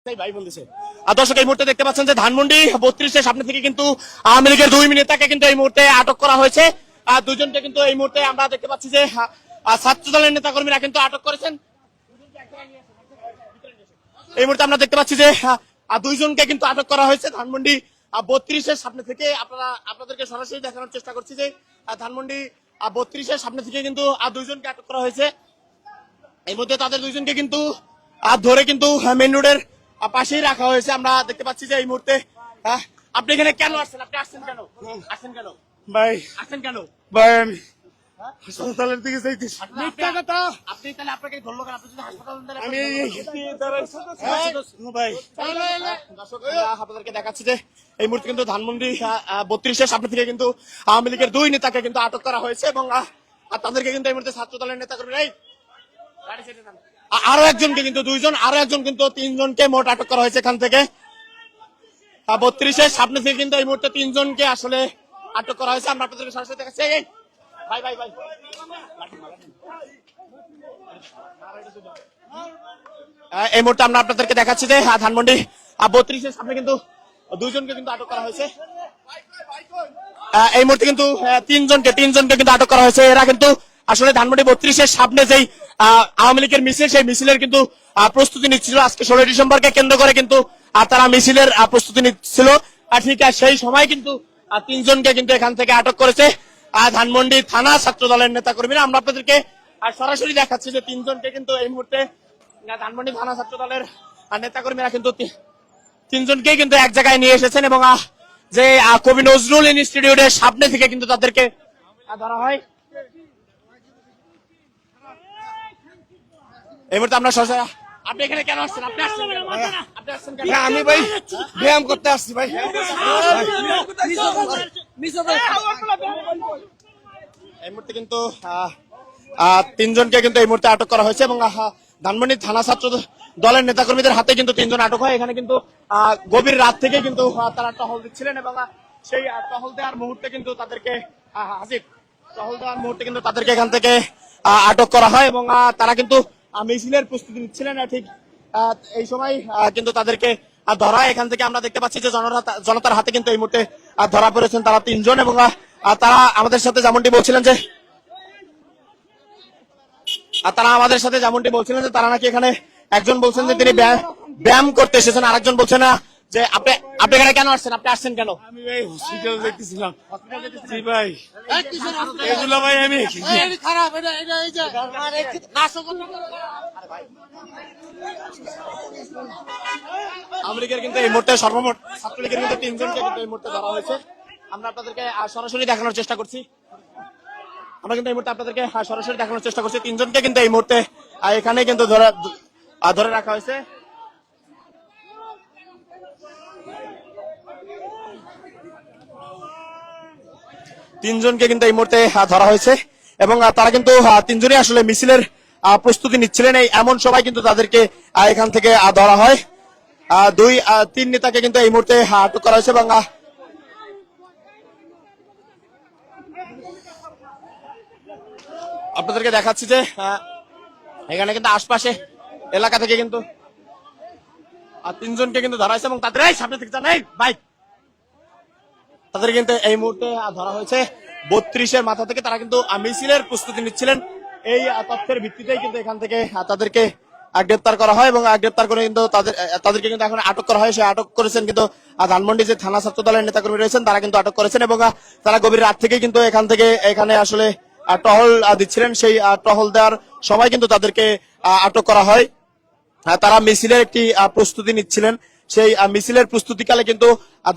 দর্শক এই মুহূর্তে দেখতে পাচ্ছেন যে ধানমন্ডি 32-এর সামনে থেকে কিন্তু আওয়ামী লীগের 2 নেতাকে কিন্তু এই মুহূর্তে আটক করা হয়েছে। দুজনকে কিন্তু এই মুহূর্তে আমরা দেখতে পাচ্ছি যে ছাত্র দলের নেতাকর্মীরা কিন্তু আটক করেছেন। এই মুহূর্তে আমরা দেখতে পাচ্ছি যে দুইজনকে কিন্তু আটক করা হয়েছে ধানমন্ডি 32-এর সামনে থেকে। আপনাদেরকে সরাসরি দেখানোর চেষ্টা করছি যে ধানমন্ডি 32-এর সামনে থেকে কিন্তু দুইজনকে আটক করা হয়েছে। এই মধ্যে তাদের দুইজনকে কিন্তু ধরে কিন্তু মেইন রোডের পাশেই রাখা হয়েছে। আমরা দেখতে পাচ্ছি যে এই মুহূর্তে আপনি এখানে কেন আসছেন? আপনি আসছেন কেন? ভাই আসছেন কেন? ভাই আমি হাসপাতালের দিকে যাইতেছি। আপনি তাহলে আপনাকে ধরলো কেন? আপনি যদি হাসপাতাল আমি ভাই দর্শক আপনাদেরকে দেখাচ্ছি যে এই মুহূর্তে কিন্তু ধানমন্ডি 32-এর সামনে থেকে কিন্তু আওয়ামী লীগের 2 নেতাকে কিন্তু আটক করা হয়েছে এবং তাদেরকে কিন্তু এই মুহূর্তে ছাত্র দলের নেতা কর্মীরা আরো একজনকে কিন্তু দুইজন, আরো একজন কিন্তু 3 জনকে মোট আটক করা হয়েছে এখান থেকে। 32-এর সামনে থেকে কিন্তু এই মুহূর্তে 3 জনকে আসলে আটক করা হয়েছে। আমরা আপনাদেরকে সরাসরি দেখাচ্ছি। ভাই ভাই ভাই এই মুহূর্তে আমরা আপনাদেরকে দেখাচ্ছি যে ধানমন্ডি 32-এর সামনে কিন্তু 2 জনকে কিন্তু আটক করা হয়েছে। এই মুহূর্তে কিন্তু 3 জনকে কিন্তু আটক করা হয়েছে। এরা কিন্তু আসলে ধানমন্ডি 32-এর সামনে যেই আওয়ামী লীগের মিছিল, সেই মিছিলের কিন্তু প্রস্তুতি নিচ্ছিল। আজকে 16 ডিসেম্বরকে কেন্দ্র করে কিন্তু তারা মিছিলের প্রস্তুতি নিচ্ছিল। ঠিক সেই সময় কিন্তু 3 জনকে কিন্তু এখান থেকে আটক করেছে ধানমন্ডি থানা ছাত্র দলের নেতা কর্মীরা। আমরা আপনাদেরকে সরাসরি দেখাচ্ছি যে 3 জনকে কিন্তু এই মুহূর্তে ধানমন্ডি থানা ছাত্র দলের নেতা কর্মীরা কিন্তু 3 জনকে কিন্তু এক জায়গায় নিয়ে এসেছেন এবং যে কবি নজরুল ইনস্টিটিউটের সামনে থেকে কিন্তু তাদেরকে ধরা হয়। এই মুহূর্তে আমরা আপনি এখানে কেন আসছেন? আপনি আসছেন কেন? আমি ভাই ব্যায়াম করতে আসছি ভাই। এই মুহূর্তে কিন্তু 3 জনকে কিন্তু এই মুহূর্তে আটক করা হয়েছে এবং ধানমন্ডি থানা ছাত্র দলের নেতাকর্মীদের হাতে কিন্তু 3 জন আটক হয়। এখানে কিন্তু গভীর রাত থেকে কিন্তু তারা টহল দিচ্ছিলেন এবং সেই টহল দেওয়ার মুহূর্তে কিন্তু তাদেরকে এখান থেকে আটক করা হয় এবং তারা কিন্তু মিছিলের প্রস্তুতি নিচ্ছিলেন। ঠিক এই সময় কিন্তু তাদেরকে ধরা। এখান থেকে আমরা দেখতে পাচ্ছি যে জনতার হাতে কিন্তু এই মুহূর্তে ধরা পড়েছেন তারা 3 জন এবং তারা আমাদের সাথে যেমনটি বলছিলেন যে তারা নাকি এখানে একজন বলছেন যে তিনি ব্যায়াম করতে এসেছেন, আরেকজন বলছেন না যে আপনি এখানে কেন আসছেন? আপনি আসছেন কেন? আমি ভাই হসপিটাল যাইতেছিলাম। জি ভাই এগুলো ভাই আমি আওয়ামী লীগের কিন্তু এই মুহূর্তে সর্বমোট ছাত্রলীগের কিন্তু 3 জনকে কিন্তু এই মুহূর্তে ধরা হয়েছে। আমরা আপনাদেরকে সরাসরি দেখানোর চেষ্টা করছি। 3 জনকে কিন্তু এই মুহূর্তে এখানে কিন্তু ধরে রাখা হয়েছে। ধরা হয়েছে এবং তারা কিন্তু 3 জনই আসলে মিছিলের প্রস্তুতি নিচ্ছিলেন। এই এমন সবাই কিন্তু তাদেরকে এখান থেকে ধরা হয়। 3 নেতাকে কিন্তু এই মুহূর্তে আটক করা হয়েছে এবং আপনাদেরকে দেখাচ্ছি যে এখানে কিন্তু আশপাশে এলাকা থেকে কিন্তু 3 জনকে কিন্তু ধরা হয়েছে এবং তাদের সামনে থেকে তাদের কিন্তু এই মুহূর্তে ধরা হয়েছে। 32-এর মাথা থেকে তারা কিন্তু মিছিলের প্রস্তুতি নিচ্ছিলেন। এই তথ্যের ভিত্তিতেই কিন্তু এখান থেকে তাদেরকে গ্রেপ্তার করা হয় এবং গ্রেপ্তার করে কিন্তু তাদেরকে কিন্তু এখন আটক করা হয়। সে আটক করেছেন কিন্তু ধানমন্ডি যে থানা ছাত্র দলের নেতাকর্মী রয়েছেন তারা কিন্তু আটক করেছেন এবং তারা গভীর রাত থেকে কিন্তু এখানে আসলে টহল দিচ্ছিলেন। সেই টহল দেওয়ার সময় কিন্তু তাদেরকে আটক করা হয়। তারা মিছিলের একটি প্রস্তুতি নিচ্ছিলেন। সেই মিছিলের প্রস্তুতিকালে কিন্তু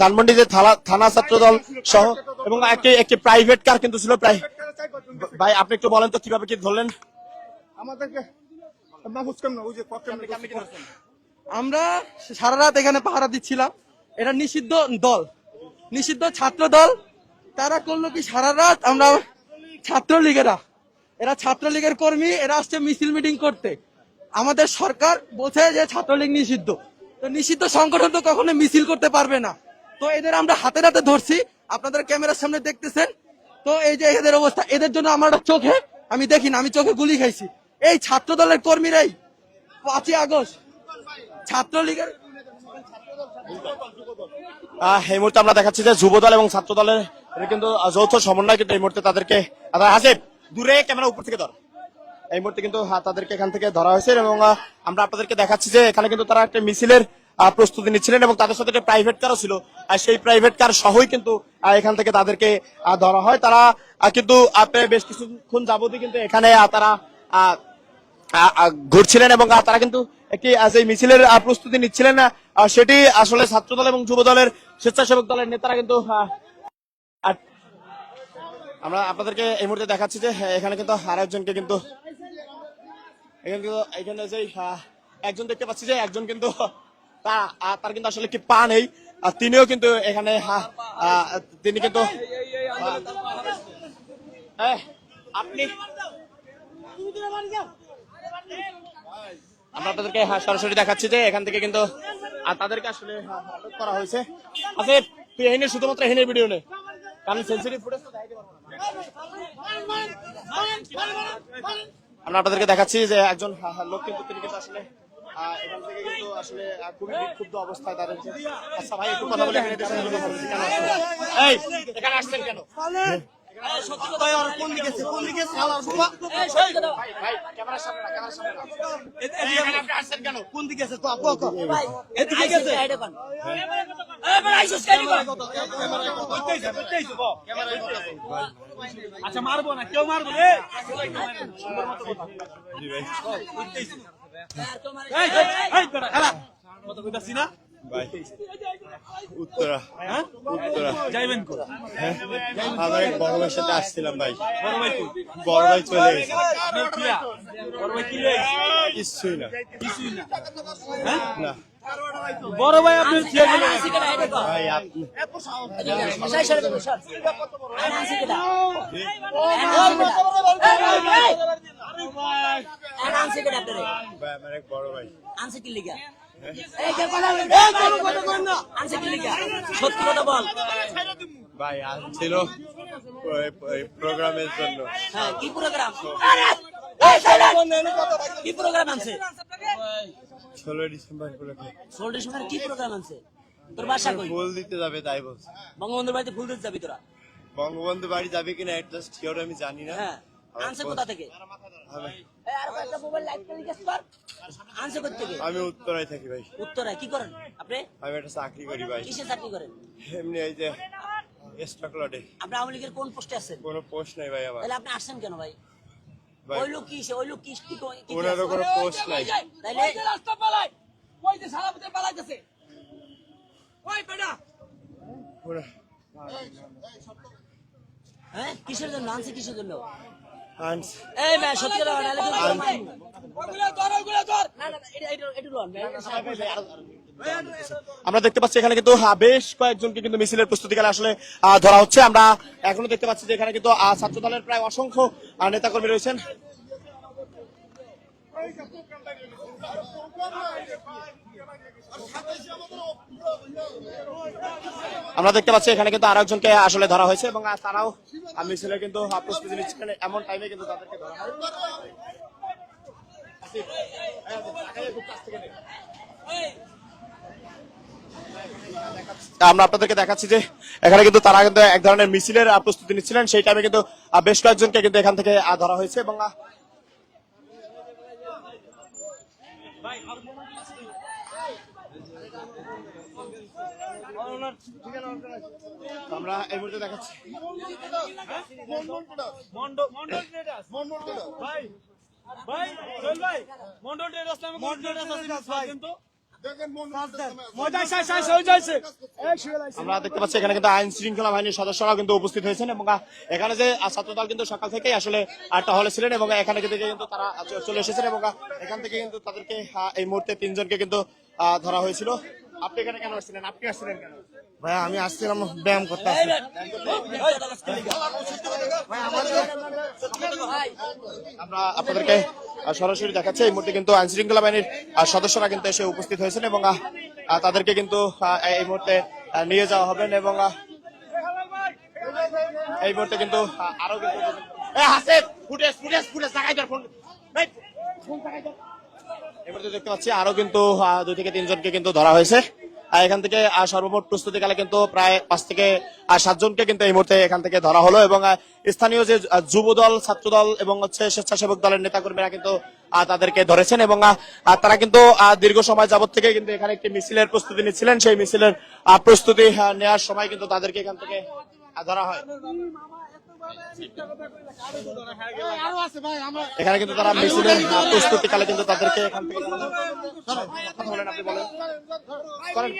ধানমন্ডি যে থানা ছাত্র দল সহ এবং একটি প্রাইভেট কার কিন্তু ছিল। ভাই আপনি একটু বলেন তো কিভাবে কি ধরলেন? আমরা সারা রাত এখানে পাহারা দিচ্ছিলাম। এটা নিষিদ্ধ ছাত্র দল। তারা করলো কি সারা রাত আমরা এরা ছাত্রলীগের কর্মী, এরা আসছে মিছিল মিটিং করতে। আমাদের সরকার বলছে যে ছাত্রলীগ নিষিদ্ধ, তো নিষিদ্ধ সংগঠন তো কখনো মিছিল করতে পারবে না। তো এদের আমরা হাতে হাতে ধরছি, আপনাদের ক্যামেরার সামনে দেখতেছেন। তো এই যে এদের অবস্থা, এদের জন্য আমার চোখে আমি দেখি না, আমি চোখে গুলি খাইছি। এই ছাত্র দলের কর্মীরাই 5ই আগস্ট ছাত্রলীগের এই মুহূর্তে আমরা দেখাচ্ছি যে যুব দল এবং ছাত্র দলের এটা কিন্তু যৌথ সমন্বয় কিন্তু এই মুহূর্তে তাদেরকে হাসিব দূরে ক্যামেরা উপর থেকে ধর এই মুহূর্তে কিন্তু তাদেরকে এখান থেকে ধরা হয়েছে এবং আমরা আপনাদেরকে দেখাচ্ছি যে এখানে কিন্তু তারা একটা মিছিলের প্রস্তুতি নিচ্ছিলেন এবং তাদের সাথে একটা প্রাইভেট কারও ছিল আর সেই প্রাইভেট কার সহই কিন্তু এখান থেকে তাদেরকে ধরা হয় তারা কিন্তু বেশ কিছুক্ষণ যাবতই কিন্তু এখানে তারা ঘুরছিলেন এবং তারা কিন্তু একটি যে মিছিলের প্রস্তুতি নিচ্ছিলেন সেটি আসলে ছাত্র দল এবং যুব দলের স্বেচ্ছাসেবক দলের নেতারা কিন্তু আমরা আপনাদেরকে এই মুহূর্তে দেখাচ্ছি যে এখানে কিন্তু আরেকজনকে কিন্তু এখানে যে একজন দেখতে পাচ্ছি যে একজন কিন্তু তার কিন্তু আসলে কি পা নেই তিনিও কিন্তু এখানে তিনি কিন্তু আপনি আমরা আপনাদেরকে সরাসরি দেখাচ্ছি যে এখান থেকে কিন্তু তাদেরকে আসলে আটক করা হয়েছে আচ্ছা তুই এখানে শুধুমাত্র এখানে ভিডিও নেই কারণ সেন্সিটিভ ফুটেজ তো দেখাইতে পারবো না। আমরা আপনাদেরকে দেখাচ্ছি যে একজন লোক কিন্তু তিনি কিন্তু আসলে এখান থেকে কিন্তু আসলে খুবই বিক্ষুব্ধ অবস্থায় দাঁড়িয়েছে আচ্ছা ভাই একটু কথা বলে এখানে এখানে আসছেন কেন কোন দিকে ক্যামেরার সামনে আপনি আসছেন কেন কোন দিকে আছে তো আপু এদিকে গেছে আচ্ছা মারবো না কেউ মারবো উত্তরা যাইবেন আমার এক বড় ভাইয়ের সাথে আসছিলাম ভাই বড় ভাই চলে গেছে কিছুই না না বড় ভাই আপনি ভাই আপনি ভাই আমার এক বড় ভাই ভাই আসছিল প্রোগ্রামের জন্য কি প্রোগ্রাম কি প্রোগ্রাম আনছে 16 ডিসেম্বর উপলক্ষে 16 ডিসেম্বর কি প্রোগ্রাম আনছে তোর বাসা কই ফুল দিতে যাবে তাই বলছে বঙ্গবন্ধুর বাড়িতে ফুল দিতে যাবি তোরা বঙ্গবন্ধু বাড়ি যাবে কিনা এটা শিওর আমি জানি না হ্যাঁ আনছে কোথা থেকে এই আর একটা মোবাইল লাইট করে লিখেছ তোর আনছে কোথা থেকে আমি উত্তরায় থাকি ভাই উত্তরায় কি করেন আপনি আমি একটা চাকরি করি ভাই কিসে চাকরি করেন এমনি এই যে স্টকলটে আপনি আওয়ামী লীগের কোন পোস্টে আছেন কোনো পোস্ট নাই ভাই আমার তাহলে আপনি আসছেন কেন ভাই ভাই ওই লোক কি ওই লোক কি ওনারও কোনো পোস্ট নাই তাইলে রাস্তা পালায় ওই যে সালামতে পালাইতেছে ওই বেটা ওরা- হ্যাঁ কিসের জন্য আনছে কিসের জন্য আনস এই ভাই সত্যি কথা নালে তো ওগুলা ধর না না এটা লন আমরা দেখতে পাচ্ছি এখানে কিন্তু বেশ কয়েকজনকে কিন্তু মিছিলের প্রস্তুতিকালে আসলে ধরা হচ্ছে আমরা এখনো দেখতে পাচ্ছি যে এখানে কিন্তু ছাত্র দলের প্রায় অসংখ্য নেতাকর্মী রয়েছেন আমরা দেখতে পাচ্ছি এখানে কিন্তু আরো একজনকে আসলে ধরা হয়েছে এবং তারাও মিছিলের কিন্তু প্রস্তুতি নিচ্ছেন এমন টাইমে কিন্তু তাদেরকে ধরা হয় আমরা আপনাদেরকে দেখাচ্ছি যে এখানে কিন্তু তারা কিন্তু এক ধরনের মিছিলের প্রস্তুতি নিচ্ছিলেন সেই টাইমে কিন্তু বেশ কয়েকজনকে কিন্তু এখান থেকে ধরা হয়েছে এবং আমরা এই মুহূর্তে দেখাচ্ছি আমরা দেখতে পাচ্ছি এখানে কিন্তু আইন শৃঙ্খলা বাহিনীর সদস্যরা কিন্তু উপস্থিত হয়েছেন এবং এখানে যে ছাত্রদল কিন্তু সকাল থেকেই আসলে টহলে ছিলেন এবং এখানে কিন্তু তারা চলে এসেছেন এবং এখান থেকে কিন্তু তাদেরকে এই মুহূর্তে 3 জনকে কিন্তু ধরা হয়েছিল। আপনি এখানে কেন আসছিলেন? আপনি আসছিলেন কেন? ভাই আমি আসছিলাম ব্যায়াম করতে আমরা আপনাদেরকে সরাসরি দেখাচ্ছি এই মুহূর্তে কিন্তু আইন শৃঙ্খলা বাহিনীর সদস্যরা কিন্তু এসে উপস্থিত হয়েছেন এবং তাদেরকে কিন্তু এই মুহূর্তে নিয়ে যাওয়া হবেন এবং এই মুহূর্তে কিন্তু আরো কিন্তু এই মুহূর্তে দেখতে পাচ্ছি আরো কিন্তু 2 থেকে 3 জনকে কিন্তু ধরা হয়েছে। এখান থেকে সর্বমোট প্রস্তুতিকালে কিন্তু প্রায় 5 থেকে 7 জনকে কিন্তু এই মুহূর্তে এখান থেকে ধরা হলো এবং স্থানীয় যে যুবদল, ছাত্রদল এবং হচ্ছে স্বেচ্ছাসেবক দলের নেতাকর্মীরা কিন্তু তাদেরকে ধরেছেন এবং তারা কিন্তু দীর্ঘ সময় যাবত থেকে কিন্তু এখানে একটি মিছিলের প্রস্তুতি নিচ্ছিলেন। সেই মিছিলের প্রস্তুতি নেওয়ার সময় কিন্তু তাদেরকে এখান থেকে ধরা হয়। এখানে কিন্তু তারা মিছিলের প্রস্তুতিকালে কিন্তু তাদেরকে এখান থেকে কথা বলেন, আপনি বলেন, করেন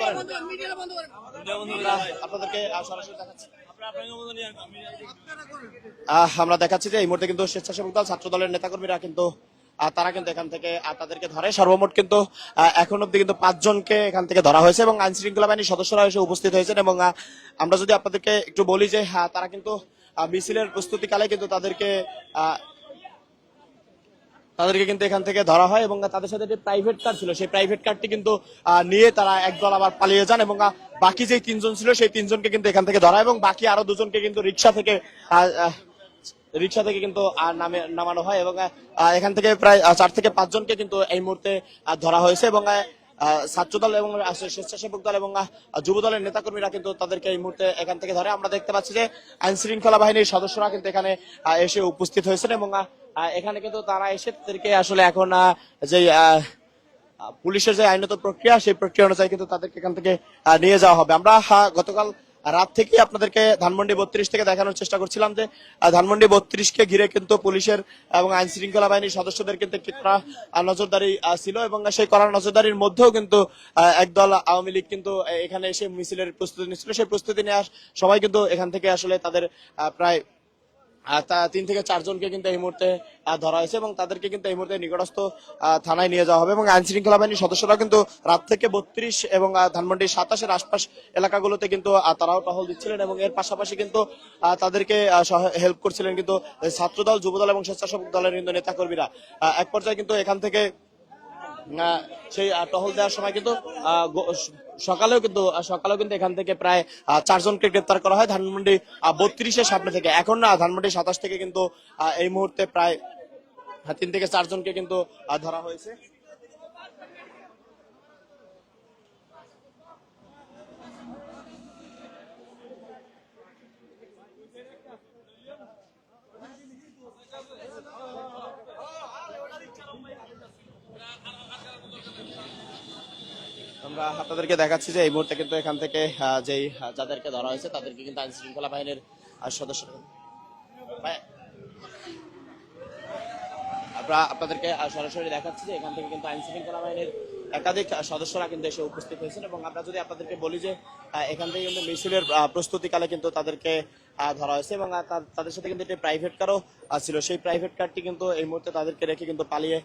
আপনাদেরকে সরাসরি দেখাচ্ছি। আমরা দেখাচ্ছি যে এই মুহূর্তে কিন্তু স্বেচ্ছাসেবক দল, ছাত্র দলের নেতাকর্মীরা কিন্তু তারা কিন্তু এখান থেকে তাদেরকে ধরে। সর্বমোট কিন্তু এখন অব্দি কিন্তু 5 জনকে এখান থেকে ধরা হয়েছে এবং আইন শৃঙ্খলা বাহিনীর সদস্যরা এসে উপস্থিত হয়েছেন এবং আমরা যদি আপনাদেরকে একটু বলি যে তারা কিন্তু মিছিলের প্রস্তুতিকালে কিন্তু তাদেরকে কিন্তু এখান থেকে ধরা হয় এবং তাদের সাথে যে প্রাইভেট কার ছিল সেই প্রাইভেট কারটি কিন্তু নিয়ে তারা একদল আবার পালিয়ে যান এবং বাকি যে 3 জন ছিল সেই 3 জনকে কিন্তু এখান থেকে ধরা এবং বাকি আরো 2 জনকে কিন্তু রিক্সা থেকে কিন্তু নামানো হয় এবং এখান থেকে প্রায় 4 থেকে 5 জনকে কিন্তু এই মুহূর্তে ধরা হয়েছে এবং ছাত্রদল এবং স্বেচ্ছাসেবক দল এবং যুব দলের নেতাকর্মীরা কিন্তু তাদেরকে এই মুহূর্তে এখান থেকে ধরে। আমরা দেখতে পাচ্ছি যে আইন শৃঙ্খলা বাহিনীর সদস্যরা কিন্তু এখানে এসে উপস্থিত হয়েছেন এবং এখানে কিন্তু তারা এসে তাদেরকে আসলে এখন যে পুলিশের যে আইনত প্রক্রিয়া সেই প্রক্রিয়া অনুযায়ী কিন্তু তাদেরকে এখান থেকে নিয়ে যাওয়া হবে। আমরা গতকাল রাত থেকে আপনাদেরকে ধানমন্ডি 32 থেকে দেখানোর চেষ্টা করছিলাম যে ধানমন্ডি 32 কে ঘিরে কিন্তু পুলিশের এবং আইন শৃঙ্খলা বাহিনীর সদস্যদের কিন্তু একটি কড়া নজরদারি ছিল এবং সেই কড়া নজরদারির মধ্যেও কিন্তু একদল আওয়ামী লীগ কিন্তু এখানে এসে মিছিলের প্রস্তুতি নিচ্ছিল। সেই প্রস্তুতি নেওয়ার সময় কিন্তু এখান থেকে আসলে তাদের প্রায় 3 থেকে 4 জনকে কিন্তু এই মুহূর্তে ধরা হয়েছে এবং তাদেরকে কিন্তু এই মুহূর্তে নিকটস্থ থানায় নিয়ে যাওয়া হবে এবং আইন শৃঙ্খলা বাহিনীর সদস্যরা কিন্তু রাত থেকে 32 এবং ধানমন্ডি 27 আশপাশ এলাকাগুলোতে কিন্তু তারাও টহল দিচ্ছিলেন এবং এর পাশাপাশি কিন্তু তাদেরকে হেল্প করছিলেন কিন্তু ছাত্রদল, যুবদল এবং স্বেচ্ছাসেবক দলের কিন্তু নেতাকর্মীরা। এক পর্যায়ে কিন্তু এখান থেকে সেই টহল দেওয়ার সময় কিন্তু সকালেও কিন্তু এখান থেকে প্রায় 4 জনকে গ্রেপ্তার করা হয় ধানমন্ডি 32-এর সামনে থেকে। এখন ধানমন্ডি 27 থেকে কিন্তু এই মুহূর্তে প্রায় 3 থেকে 4 জনকে কিন্তু ধরা হয়েছে। আমরা আপনাদেরকে দেখাচ্ছি যে এই মুহূর্তে কিন্তু এখান থেকে যেই যাদেরকে ধরা হয়েছে তাদেরকে কিন্তু আইন শৃঙ্খলা বাহিনীর সদস্য আমরা আপনাদেরকে সরাসরি দেখাচ্ছি যে এখান থেকে কিন্তু আইন শৃঙ্খলা বাহিনীর একাধিক সদস্যরা কিন্তু এসে উপস্থিত হয়েছেন এবং আমরা যদি আপনাদেরকে বলি যে এখান থেকে কিন্তু মিছিলের প্রস্তুতিকালে কিন্তু তাদেরকে ধরা হয়েছে এবং তাদের সাথে কিন্তু একটি প্রাইভেট কারও ছিল। সেই প্রাইভেট কারটি কিন্তু এই মুহূর্তে তাদেরকে রেখে কিন্তু পালিয়ে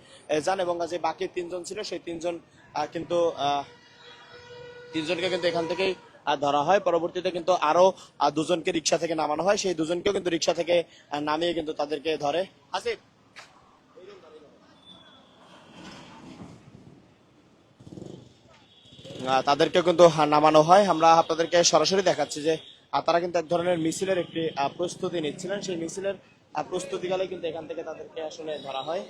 যান এবং যে বাকি 3 জন ছিল সেই 3 জন কিন্তু 3 জনকে কিন্তু এখান থেকেই ধরা হয়। পরবর্তীতে কিন্তু আরো 2 জনকে রিক্সা থেকে নামানো হয়, সেই 2 জনকেও কিন্তু রিক্সা থেকে নামিয়ে কিন্তু তাদেরকে ধরে তাদেরকেও কিন্তু নামানো হয়। আমরা আপনাদেরকে সরাসরি দেখাচ্ছি যে তারা কিন্তু এক ধরনের মিছিলের একটি প্রস্তুতি নিচ্ছিলেন, সেই মিছিলের প্রস্তুতিকালে কিন্তু এখান থেকে তাদেরকে আসলে ধরা হয়।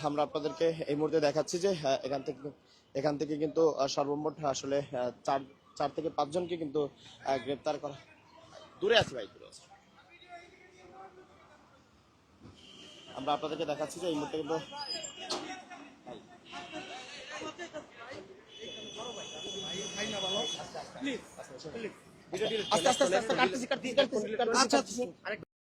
আমরা আপনাদেরকে এই মুহূর্তে দেখাচ্ছি যে এখান থেকে কিন্তু সর্বমোট আসলে 4 থেকে 5 জনকে কিন্তু গ্রেপ্তার করা। দূরে আছে ভাই, দূরে আছে। আমরা আপনাদেরকে দেখাচ্ছি যে এই মুহূর্তে কিন্তু আস্তে আস্তে কাটতেছি